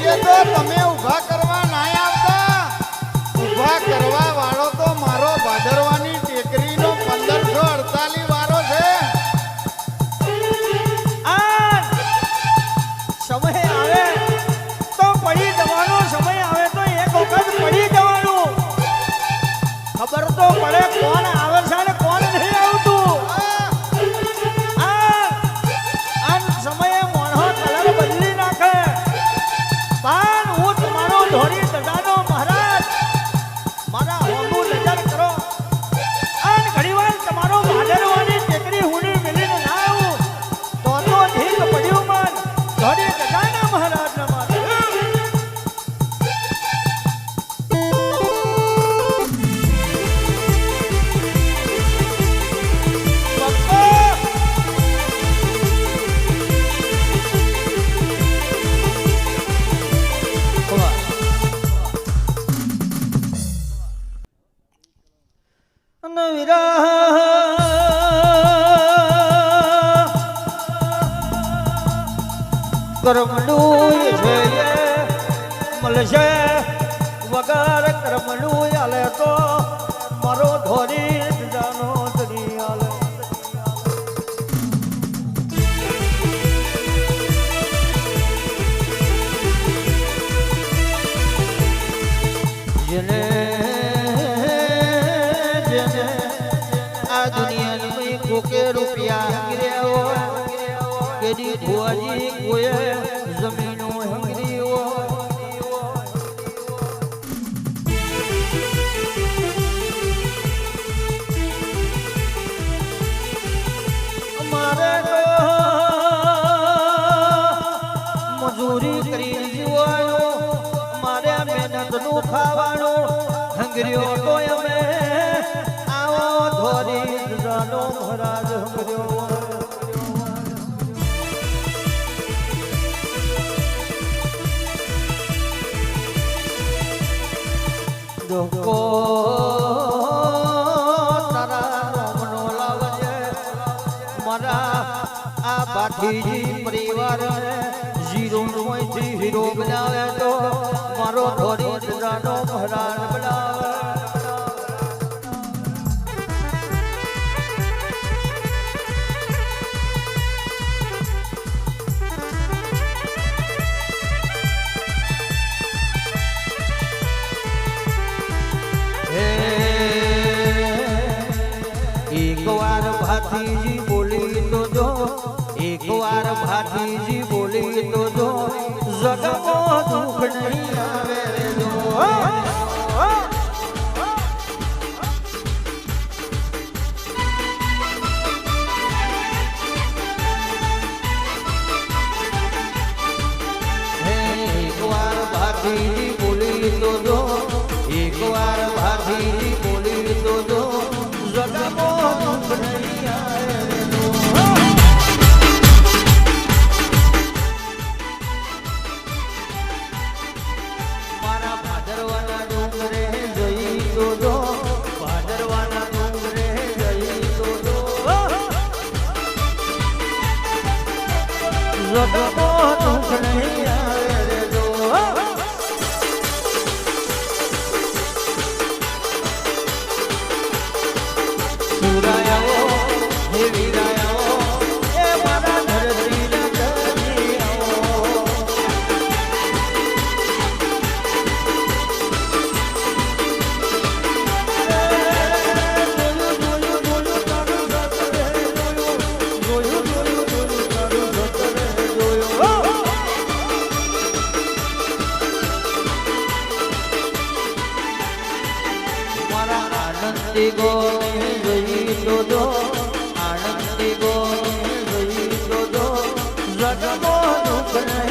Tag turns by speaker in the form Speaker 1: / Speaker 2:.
Speaker 1: વચ્ચે તો તમે ઊભા કરવા ના આવતા. ઊભા કરવા વાળો તો મારો ભાદરવાની ટેકરીનો 1548 વારો છે.
Speaker 2: આ સમય આવે તો પડી જવાનો, સમય આવે તો એક વખત પડી જવાનું. ખબર તો પડે કોણ આવે છે ને કોણ નહીં આવતું. આ સમયે મોણો કલર બદલી નાખે. પણ હું તમારો ધોળી સજાનો મહારાજ, મારા હોનું નજર કરો. અને ઘણીવાર તમારો ભાદરવાની ટેકરી હુની મિલીને ના આવું તો ઠીક પડ્યું. મન ધોળી સજાના મહારાજના માટે કરમડું છે મળશે વગર કરમડું આલે તો મારો ધોરી જાનો ધરી આલે. જેને જેને આ દુનિયાની કોકે રૂપિયા ગિર્યા હોય કેદી ભુવાજી કોયે જમીનો હંગરી હોય. મારે તો મજૂરી કરી જીવાયો, મારે મહેનતનું ખાવાનું હંગર્યો તો અમે આવો ધોરી જાનો મહારાજ હંગર્યો. લોકો તારા નામનો લાવજે મારા આ બાઠીજી પરિવાર ઝીરો માંથી હીરો બનાવે તો મારો ધોરી સજાનો મહારાજ બનાવે. એક વાર ભાતીજી બોલી તો જો, એક વાર ભાતીજી બોલી તો જો, જગમાં દુઃખ નહીં આવે જો. એક વાર ભાતીજી બોલી તો જો, એક વાર ભાતીજી બોલી તો જો, જગમાં દુઃખ નહીં આવે જો. મારા ભાદરવાના ડુંગરે જઈ તો જો, ભાદરવાના ડુંગરે જઈ તો જો, જગમાં દુઃખ નહીં આવે જો. સુરાયાઓ હે વીરાયાઓ એ મારા ધરતીના દરિયાઓ. મારા આનંદી ગો જઈ તો જો, આનંદી ગો જઈ તો જો, જગમાં દુઃખ નહીં